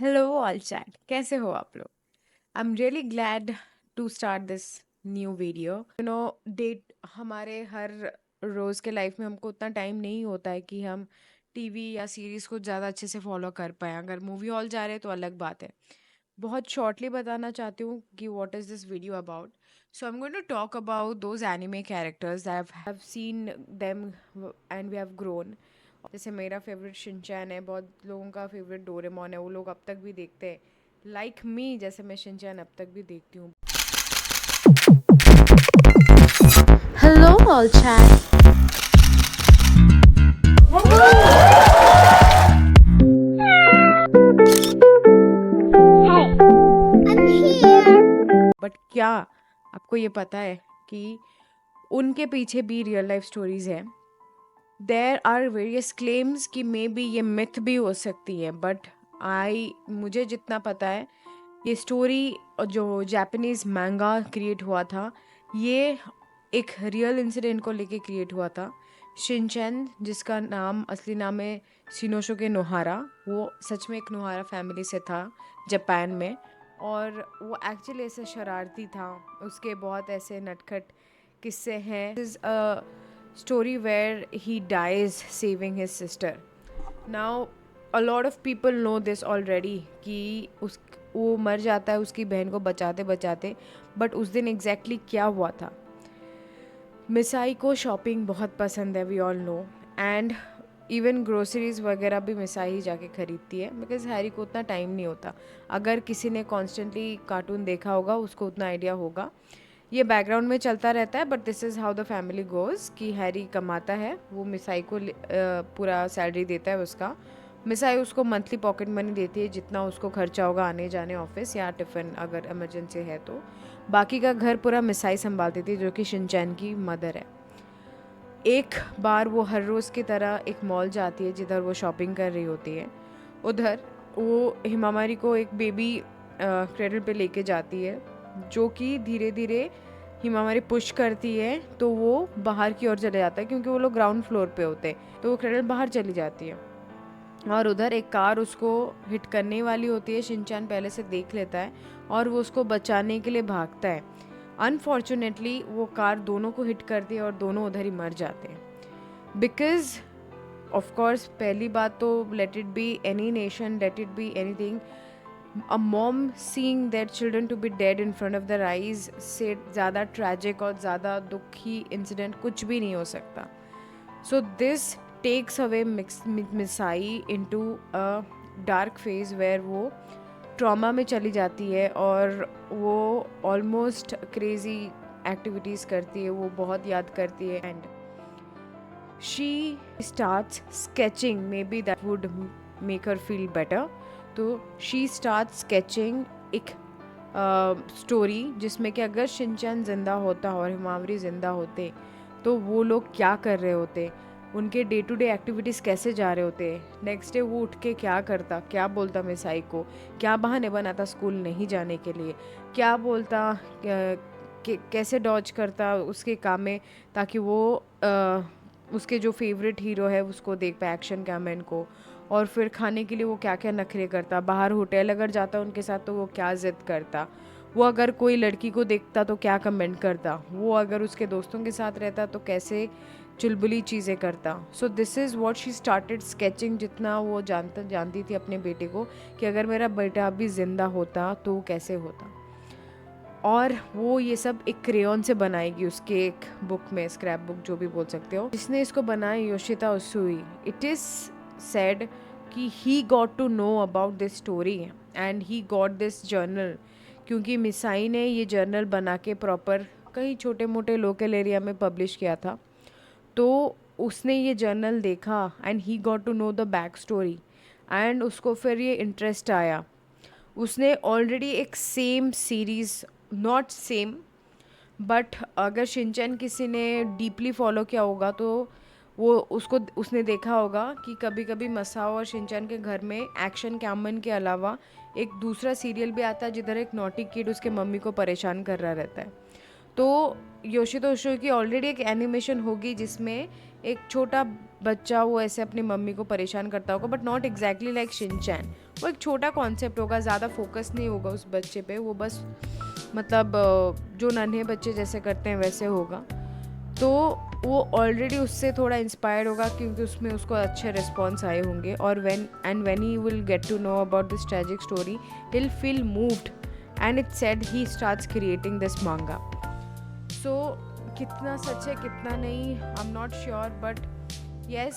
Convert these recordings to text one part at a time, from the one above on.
Hello all chat, कैसे हो आप लोग? I am really glad to start this new video. डेट हमारे हर रोज़ के लाइफ में हमको उतना टाइम नहीं होता है कि हम टीवी या सीरीज़ को ज़्यादा अच्छे से फॉलो कर पाएँ। अगर मूवी हॉल जा रहे हैं तो अलग बात है। बहुत शॉर्टली बताना चाहती हूँ कि what is this video about. So I am going to talk about those anime characters I have seen them and we have grown. जैसे मेरा फेवरेट शिनचैन है, बहुत लोगों का फेवरेट डोरेमोन है, वो लोग अब तक भी देखते हैं। लाइक मी, जैसे मैं शिनचैन अब तक भी देखती हूँ। Hello, all chat. बट क्या आपको ये पता है कि उनके पीछे भी रियल लाइफ स्टोरीज है? देर आर वेरियस क्लेम्स कि मे बी ये मिथ भी हो सकती है, बट मुझे जितना पता है, ये स्टोरी जो जापानीज मैंगा क्रिएट हुआ था, ये एक रियल इंसिडेंट को लेके क्रिएट हुआ था। शिनचैन, जिसका नाम असली नाम है शिनोशुके नोहारा, वो सच में एक नोहारा फैमिली से था जापान में। और वो एक्चुअली ऐसे शरारती था, उसके बहुत ऐसे नटखट किस्से हैं। Is a story where he dies saving his sister. Now a lot of people know this already कि वो मर जाता है उसकी बहन को बचाते बचाते। बट उस दिन एग्जैक्टली क्या हुआ था? मिसाई को शॉपिंग बहुत पसंद है, we all know, and even groceries वगैरह भी मिसाई ही जाके खरीदती है, बिकॉज हैरी को उतना टाइम नहीं होता। अगर किसी ने कॉन्स्टेंटली कार्टून देखा होगा उसको उतना आइडिया होगा। ये बैकग्राउंड में चलता रहता है, but this is how the family goes कि हैरी कमाता है, वो मिसाई को पूरा सैलरी देता है उसका। मिसाई उसको मंथली पॉकेट मनी देती है, जितना उसको खर्चा होगा आने जाने ऑफिस या टिफ़िन अगर इमरजेंसी है तो। बाकी का घर पूरा मिसाई संभालती थी, जो कि शिनचैन की मदर है। एक बार वो हर रोज़ की तरह एक मॉल जाती है जिधर वो शॉपिंग कर रही होती है। उधर वो हिमामारी को एक बेबी क्रेडल पे लेके जाती है, जो कि धीरे धीरे हिमामारी पुश करती है तो वो बाहर की ओर चले जाता है, क्योंकि वो लोग ग्राउंड फ्लोर पे होते हैं, तो वो क्रेडल बाहर चली जाती है। और उधर एक कार उसको हिट करने वाली होती है। शिनचैन पहले से देख लेता है और वो उसको बचाने के लिए भागता है। अनफॉर्चुनेटली वो कार दोनों को हिट करती है और दोनों उधर ही मर जाते हैं। बिकॉज ऑफ कोर्स, पहली बात तो let it be any nation, let it be anything, a mom seeing that children to be dead in front of the eyes से ज़्यादा ट्रैजिक और ज़्यादा दुखी इंसिडेंट कुछ भी नहीं हो सकता। So this takes away मिसाई into a dark phase where वो ट्रॉमा में चली जाती है और वो ऑलमोस्ट क्रेजी एक्टिविटीज़ करती है, वो बहुत याद करती है। And she starts sketching, may be that would make her feel better. तो शी स्टार्ट स्केचिंग एक स्टोरी जिसमें कि अगर शिनचैन ज़िंदा होता और हिमावरी ज़िंदा होते तो वो लोग क्या कर रहे होते, उनके डे टू डे एक्टिविटीज़ कैसे जा रहे होते, नेक्स्ट डे वो उठ के क्या करता, क्या बोलता मिसाई को, क्या बहाने बनाता स्कूल नहीं जाने के लिए, क्या बोलता, कैसे डॉज करता उसके काम में ताकि वो उसके जो फेवरेट हीरो है उसको देख पाए, एक्शन कैमैन को। और फिर खाने के लिए वो क्या क्या नखरे करता, बाहर होटल अगर जाता उनके साथ तो वो क्या ज़िद करता, वो अगर कोई लड़की को देखता तो क्या कमेंट करता, वो अगर उसके दोस्तों के साथ रहता तो कैसे चुलबुली चीज़ें करता। So this is what she started sketching. जितना वो जानती थी अपने बेटे को कि अगर मेरा बेटा अभी ज़िंदा होता तो कैसे होता। और वो ये सब एक क्रेयॉन से बनाएगी उसके एक बुक में, स्क्रैप बुक जो भी बोल सकते हो। जिसने इसको बनाया Yoshito Usui. It is said कि he got to know about this story and he got this journal, क्योंकि मिसाई ने ये जर्नल बना के प्रॉपर कई छोटे मोटे लोकल एरिया में पब्लिश किया था। तो उसने ये जर्नल देखा and he got to know the back story and उसको फिर ये इंटरेस्ट आया। उसने ऑलरेडी एक same series, not same, but अगर शिनचैन किसी ने डीपली फॉलो किया होगा तो वो उसने देखा होगा कि कभी कभी मसाओ और शिनचैन के घर में एक्शन कैमन के अलावा एक दूसरा सीरियल भी आता है जिधर एक नॉटी किड उसके मम्मी को परेशान कर रहा रहता है। तो योशितो उशो की ऑलरेडी एक एनिमेशन होगी जिसमें एक छोटा बच्चा वो ऐसे अपनी मम्मी को परेशान करता होगा, but not exactly like Shinchan. वो एक छोटा कॉन्सेप्ट होगा, ज़्यादा फोकस नहीं होगा उस बच्चे पे, वो बस मतलब जो नन्हे बच्चे जैसे करते हैं वैसे होगा। तो वो ऑलरेडी उससे थोड़ा इंस्पायर्ड होगा क्योंकि उसमें उसको अच्छे रिस्पॉन्स आए होंगे, और when he will get to know about this tragic story he will feel moved, and it said he starts creating this manga. So कितना सच है कितना नहीं, I am not sure, but yes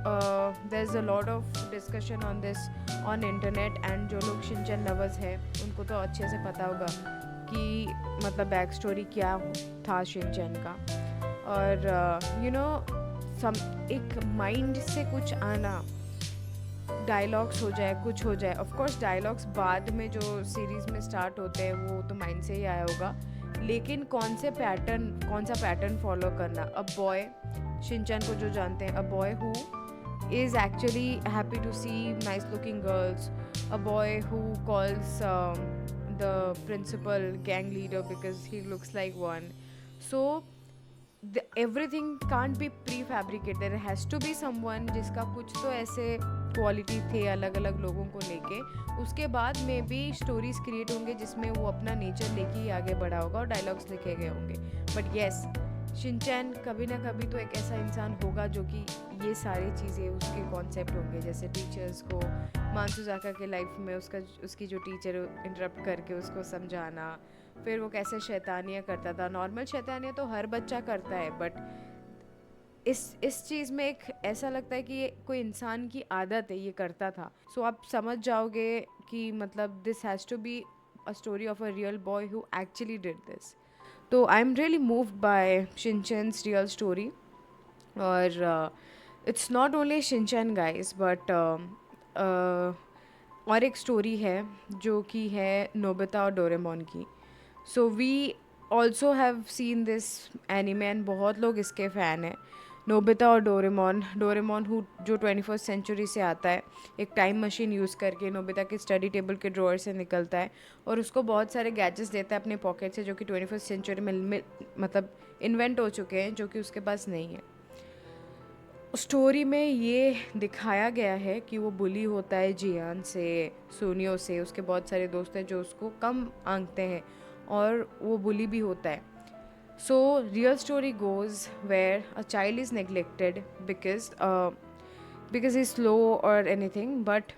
there is a lot of discussion on this on internet, and जो लोग Shinchan lovers हैं उनको तो अच्छे से पता होगा कि मतलब बैक स्टोरी क्या था शिनचैन का। और यू नो सम एक माइंड से कुछ आना, डायलॉग्स हो जाए, कुछ हो जाए, ऑफ कोर्स डायलॉग्स बाद में जो सीरीज़ में स्टार्ट होते हैं वो तो माइंड से ही आया होगा, लेकिन कौन सा पैटर्न फॉलो करना। अ बॉय, शिनचैन को जो जानते हैं, a boy who is actually happy to see nice looking girls, a boy who calls the principal gang leader because he looks like one. So everything can't be prefabricated, there has to be someone जिसका कुछ तो ऐसे quality थे अलग अलग लोगों को लेके, उसके बाद में भी स्टोरीज क्रिएट होंगे जिसमें वो अपना नेचर लेके ही आगे बढ़ा होगा और डायलॉग्स लिखे गए होंगे। बट येस, शिनचैन कभी ना कभी तो एक ऐसा इंसान होगा जो कि ये सारी चीज़ें उसके कॉन्सेप्ट होंगे, जैसे टीचर्स को मानसुजाका के लाइफ में उसकी जो टीचर इंटरप्ट करके उसको समझाना, फिर वो कैसे शैतानियाँ करता था। नॉर्मल शैतानियाँ तो हर बच्चा करता है, बट इस चीज़ में एक ऐसा लगता है कि ये कोई इंसान की आदत है, ये करता था। सो आप समझ जाओगे कि मतलब this has to be a story of a real boy who actually did this. तो I am really moved by Shinchan's real story. और it's not only Shinchan guys, but और एक स्टोरी है जो कि है नोबिता और डोरेमोन की। So we also have seen this anime and बहुत लोग इसके फ़ैन हैं। नोबिता और डोरेमोन हु जो 21st सेंचुरी से आता है, एक टाइम मशीन यूज़ करके नोबिता के स्टडी टेबल के ड्रॉअर से निकलता है और उसको बहुत सारे गैजेट्स देता है अपने पॉकेट से, जो कि 21st सेंचुरी में मतलब इन्वेंट हो चुके हैं, जो कि उसके पास नहीं है। स्टोरी में ये दिखाया गया है कि वो बुली होता है जियान से, सोनियो से, उसके बहुत सारे दोस्त हैं जो उसको कम आंकते हैं, और वो बुली भी होता है। So real story goes where a child is neglected because he slow और एनीथिंग, बट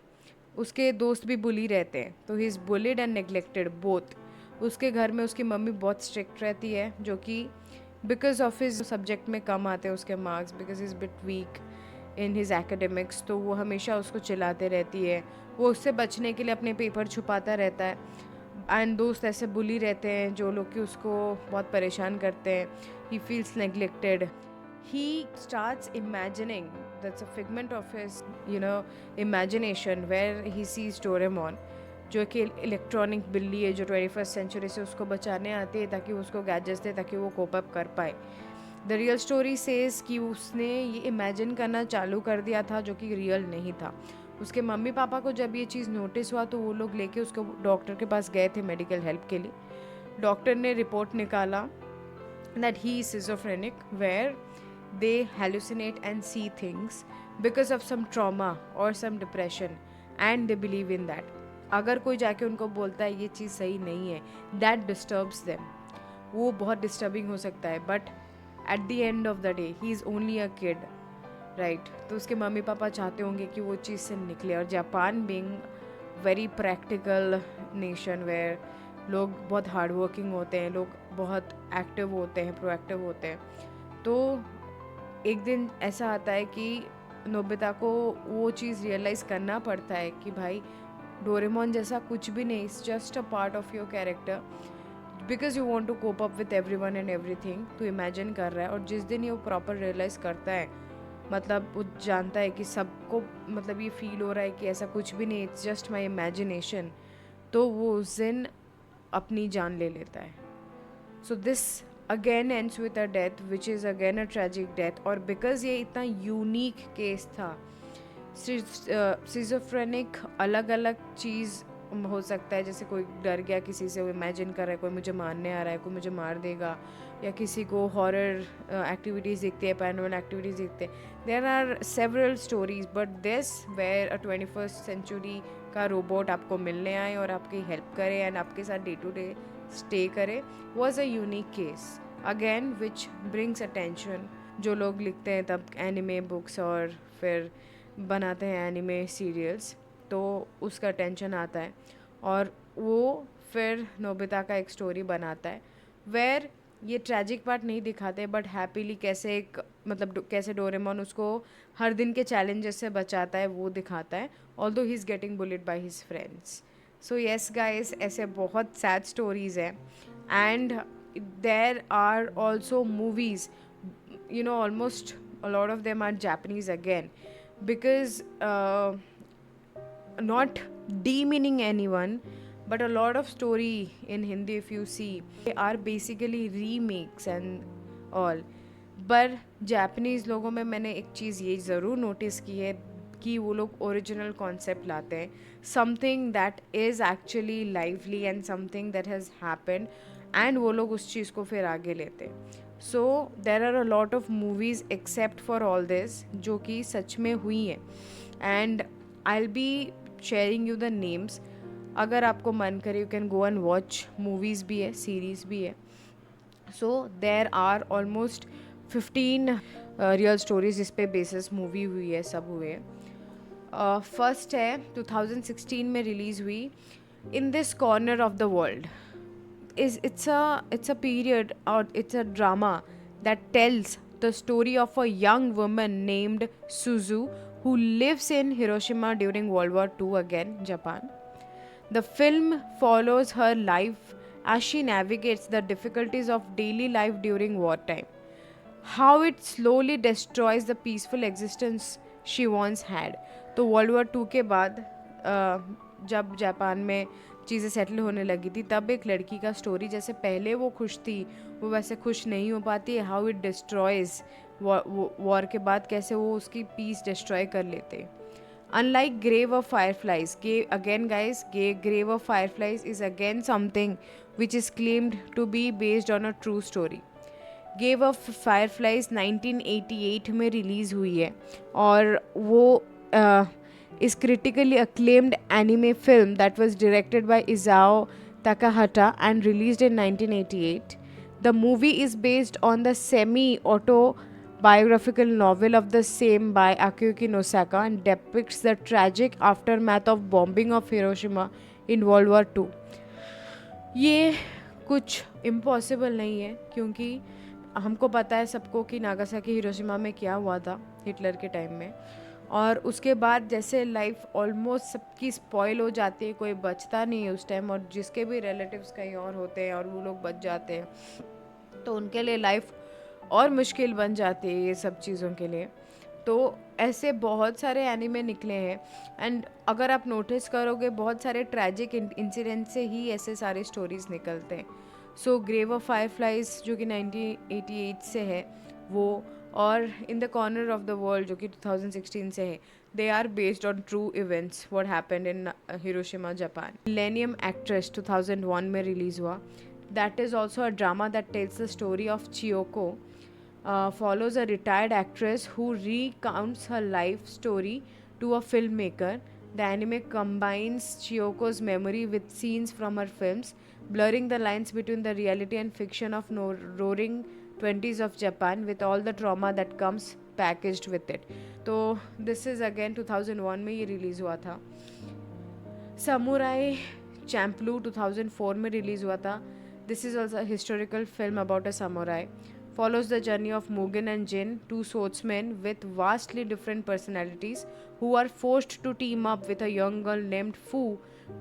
उसके दोस्त भी बुली रहते हैं, तो he is bullied and neglected both. उसके घर में उसकी मम्मी बहुत स्ट्रिक्ट रहती है, जो कि बिकॉज ऑफ हिज सब्जेक्ट में कम आते हैं उसके marks, because is bit weak in his academics, तो वो हमेशा उसको चिल्लाते रहती है। वो उससे बचने के लिए अपने पेपर छुपाता रहता है, एंड दोस्त ऐसे बुली रहते हैं जो लोग कि उसको बहुत परेशान करते हैं। He feels neglected, he starts imagining, that's a figment of his imagination, where he sees Doraemon, जो कि इलेक्ट्रॉनिक बिल्ली है जो 21st सेंचुरी से उसको बचाने आती है ताकि उसको गैजेट्स दे ताकि वो कोप अप कर पाए। द रियल स्टोरी सेज कि उसने ये इमेजिन करना चालू कर दिया था जो कि रियल नहीं था। उसके मम्मी पापा को जब ये चीज़ नोटिस हुआ तो वो लोग लेके उसको डॉक्टर के पास गए थे मेडिकल हेल्प के लिए। डॉक्टर ने रिपोर्ट निकाला that he is schizophrenic, where they hallucinate and see things because of some trauma or some depression, and they believe in that. अगर कोई जाके उनको बोलता है ये चीज़ सही नहीं है, that disturbs them, वो बहुत disturbing हो सकता है, but at the end of the day he is only a kid, right? तो उसके मम्मी पापा चाहते होंगे कि वो चीज़ से निकले, और Japan being very practical nation where लोग बहुत हार्ड वर्किंग होते हैं, लोग बहुत एक्टिव होते हैं, प्रोएक्टिव होते हैं, तो एक दिन ऐसा आता है कि नोबिता को वो चीज़ रियलाइज़ करना पड़ता है कि भाई डोरेमोन जैसा कुछ भी नहीं, it's just a part of your character, because you want to cope up with every one and everything, तो इमेजिन कर रहा है। और जिस दिन ये वो प्रॉपर रियलाइज़ करता है, मतलब वो जानता है कि सबको मतलब ये फील हो रहा है कि ऐसा कुछ भी नहीं, इट्स जस्ट माई इमेजिनेशन, तो वो उस दिन अपनी जान ले लेता है। So this again ends with a death which is again a tragic death. और बिकॉज ये इतना यूनिक केस था, सिजोफ्रेनिक अलग अलग चीज़ हो सकता है, जैसे कोई डर गया किसी से, वो इमेजिन कर रहा है कोई मुझे मारने आ रहा है, कोई मुझे मार देगा, या किसी को हॉरर एक्टिविटीज़ दिखती है, पैरानॉर्मल एक्टिविटीज़ दिखते हैं। There are several stories, but this where a 21st century का रोबोट आपको मिलने आए और आपकी हेल्प करे एंड आपके साथ डे टू डे स्टे करे, was a unique case again which brings attention. जो लोग लिखते हैं तब एनिमे बुक्स और फिर बनाते हैं एनिमे सीरियल्स, तो उसका अटेंशन आता है और वो फिर नोबिता का एक स्टोरी बनाता है वेर ये ट्रैजिक पार्ट नहीं दिखाते बट हैप्पीली कैसे एक मतलब कैसे डोरेमोन उसको हर दिन के चैलेंजेस से बचाता है वो दिखाता है, although he is getting bullied by his friends. So yes guys, ऐसे बहुत सैड स्टोरीज हैं and there are also movies, you know, almost a lot of them are Japanese again, because not demeaning anyone, but a lot of story in Hindi, if you see, they are basically remakes and all. पर Japanese लोगों में मैंने एक चीज़ ये ज़रूर notice की है कि वो लोग ओरिजिनल कॉन्सेप्ट लाते हैं, something that is actually lively and something that has happened, and वो लोग उस चीज़ को फिर आगे लेते हैं. So there are a lot of movies except for all this जो कि सच में हुई हैं, and I will be sharing you the names. अगर आपको मन करे you can go and watch. Movies भी है, सीरीज़ भी है. So there are almost 15 real stories जिस पे बेसिस मूवी हुई है, सब हुए. फर्स्ट है 2016 में रिलीज़ हुई, in this corner of the world. It's a period, or it's a drama that tells the story of a young woman named Suzu who lives in Hiroshima during World War II, again Japan. The film follows her life as she navigates the difficulties of daily life during wartime, how it slowly destroys the peaceful existence she once had. तो world war to के बाद जब Japan में चीज़ें settle होने लगी थी, तब एक लड़की का स्टोरी, जैसे पहले वो खुश थी वो वैसे खुश नहीं हो पाती है, हाउ इट डिस्ट्रॉयज़ वॉर के बाद कैसे वो उसकी पीस डिस्ट्रॉय कर लेते. Unlike Grave of Fireflies, again guys, Grave of Fireflies is again something which is claimed to be based on a true story. Grave of fireflies 1988 में रिलीज़ हुई है और वो इस critically acclaimed anime film that was directed by Isao Takahata and released in 1988. The movie is based on the semi-autobiographical novel of the same by Akiyuki Nosaka and depicts the tragic aftermath of bombing of Hiroshima in World War II. ये कुछ impossible नहीं है क्योंकि हमको पता है सबको कि नागासाकी हिरोशिमा में क्या हुआ था हिटलर के टाइम में, और उसके बाद जैसे लाइफ ऑलमोस्ट सबकी स्पॉइल हो जाती है, कोई बचता नहीं है उस टाइम, और जिसके भी रिलेटिव्स कहीं और होते हैं और वो लोग बच जाते हैं तो उनके लिए लाइफ और मुश्किल बन जाती है ये सब चीज़ों के लिए. तो ऐसे बहुत सारे एनिमे निकले हैं एंड अगर आप नोटिस करोगे बहुत सारे ट्रैजिक इंसिडेंट से ही ऐसे सारे स्टोरीज निकलते हैं. सो ग्रेव ऑफ फायरफ्लाइज जो कि 1988 से है वो, और in the corner of the world जो कि 2016 से है, they are based on true events what happened in Hiroshima Japan. Millennium actress 2001 में रिलीज़ हुआ. That is also a drama that tells the story of Chiyoko. Follows a retired actress who recounts her life story to a filmmaker. The anime combines Chiyoko's memory with scenes from her films, blurring the lines between the reality and fiction of roaring 20s of Japan with all the trauma that comes packaged with it. तो this is again 2001 में ये release हुआ था. Samurai Champloo 2004 में release हुआ था. This is also a historical film about a samurai. Follows the journey of Mugen and Jin, two swordsmen with vastly different personalities who are forced to team up with a young girl named Fu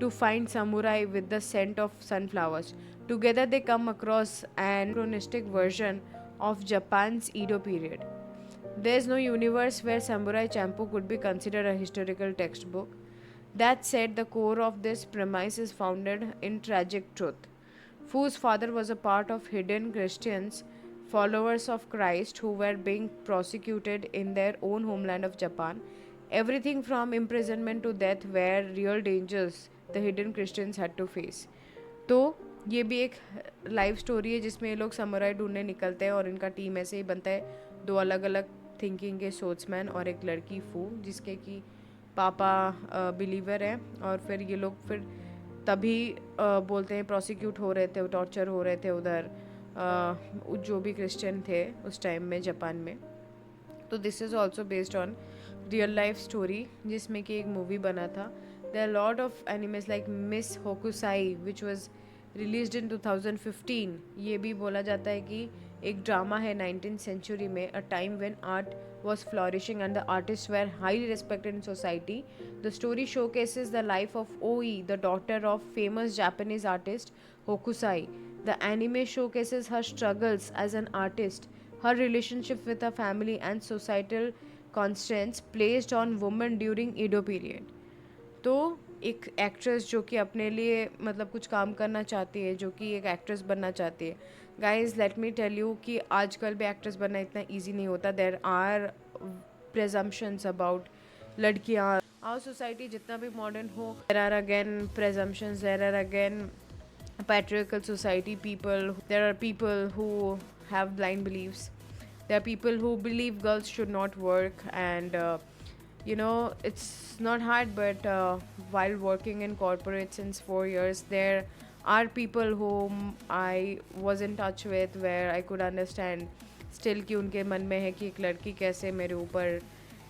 to find samurai with the scent of sunflowers. Together they come across an anachronistic version of Japan's Edo period. There is no universe where Samurai Champloo could be considered a historical textbook. That said, the core of this premise is founded in tragic truth. Fu's father was a part of hidden Christians, followers of Christ, who were being prosecuted in their own homeland of Japan. Everything from imprisonment to death were real dangers the hidden Christians had to face. तो ये भी एक live story है जिसमें ये लोग samurai ढूंढने निकलते हैं और इनका टीम ऐसे ही बनता है, दो अलग अलग थिंकिंग के सोर्ट्समैन और एक लड़की फू, जिसके कि पापा बिलीवर हैं और फिर ये लोग फिर तभी बोलते हैं प्रोसिक्यूट हो रहे थे, टॉर्चर हो रहे थे उधर जो भी क्रिश्चियन थे उस टाइम में जापान में। तो this is also based on real life story जिसमें कि एक मूवी बना था। There are lot of animes like miss Hokusai which was released in 2015। ये भी बोला जाता है कि एक ड्रामा है 19th सेंचुरी में, a time when art was flourishing and the artists were highly respected in society. The story showcases the life of Oi, the daughter of famous Japanese artist Hokusai. The anime showcases her struggles as an artist, her relationship with her family, and societal constraints placed on women during Edo period. तो एक actress जो कि अपने लिए मतलब कुछ काम करना चाहती है, जो कि एक एक्ट्रेस बनना चाहती है, guys let me tell you कि आजकल भी एक्ट्रेस बनना इतना ईजी नहीं होता। देर आर प्रेजम्पशंस अबाउट लड़कियाँ। आवर सोसाइटी जितना भी मॉडर्न हो, there are again presumptions, there are again patriarchal society people. There are people who have blind beliefs. There are people who believe girls should not work, and it's not hard, but while working in corporate since 4 years, there are people whom I was in touch with where I could understand still कि उनके मन में है कि एक लड़की कैसे मेरे ऊपर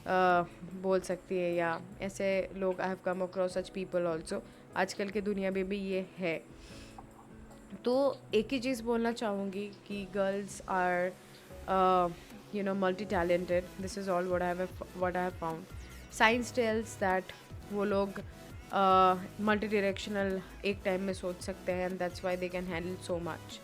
बोल सकती है, या ऐसे लोग I have come across such people also. आजकल के दुनिया में भी ये है। तो एक ही चीज़ बोलना चाहूँगी कि girls are multi talented. This is all what I have found. Science tells that वो लोग मल्टी डायरेक्शनल एक टाइम में सोच सकते हैं, and that's why they can handle so much.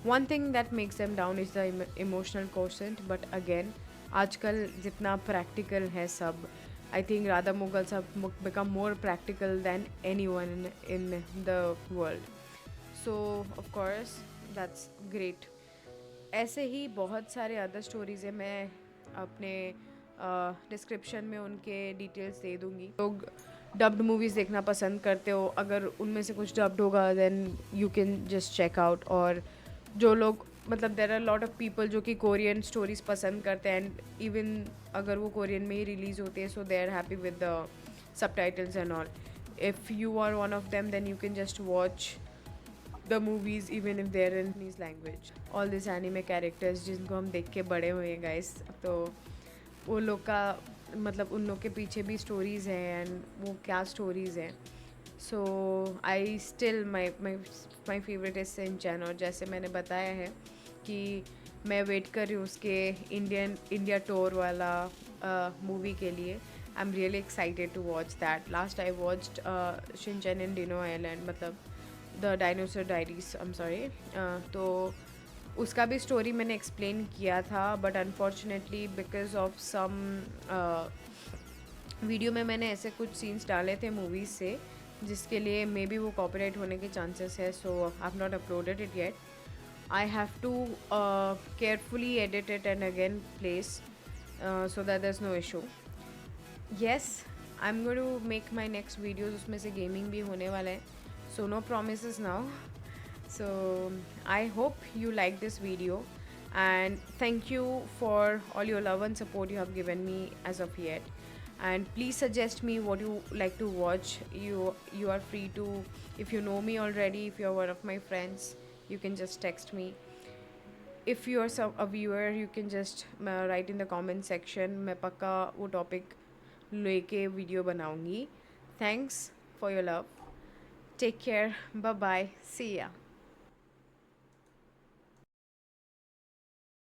One thing that makes them down is the emotional quotient, but again आजकल जितना practical है सब, आई थिंक राधा मुगल सब become more practical than any one in the world. So of course that's great. ऐसे ही बहुत सारे other stories हैं, मैं अपने डिस्क्रिप्शन में उनके डिटेल्स दे दूँगी। लोग डब्ड मूवीज़ देखना पसंद करते हो, अगर उनमें से कुछ डब्ड होगा then you can just check out. और जो लोग मतलब there are lot of people जो कि कोरियन स्टोरीज़ पसंद करते हैं, एंड इवन अगर वो कोरियन में ही रिलीज़ होती है, so they are happy with the subtitles and all. If you are one of them then you can just watch the movies even if they're in Chinese language. All these anime characters जिनको हम देख के बड़े हुए हैं guys, तो वो लोग का मतलब उन लोग के पीछे भी स्टोरीज़ हैं, एंड वो क्या स्टोरीज़ हैं। So I still my favourite is Shinchan. और जैसे मैंने बताया है कि मैं वेट कर रही हूँ उसके इंडिया टूर वाला मूवी के लिए। I am really excited to watch that. Last I watched Shinchan in Dino Island, मतलब the dinosaur diaries, I am sorry. तो उसका भी स्टोरी मैंने एक्सप्लेन किया था, but unfortunately because of some video में मैंने ऐसे कुछ सीन्स डाले थे मूवीज़ से जिसके लिए मे बी वो कॉपीराइट होने के चांसेस है, so I have not uploaded it yet. I have to carefully edit it and again place so that there is no issue. Yes, I am going to make my next videos, उसमें से gaming भी होने वाला है, so no promises now. So I hope you like this video, and thank you for all your love and support you have given me as of yet. And please suggest me what you like to watch. You are free to, if you know me already, if you are one of my friends, you can just text me. If you are a viewer, you can just write in the comment section. मैं पक्का वो topic लेके video बनाऊँगी। Thanks for your love. Take care. Bye bye. See ya.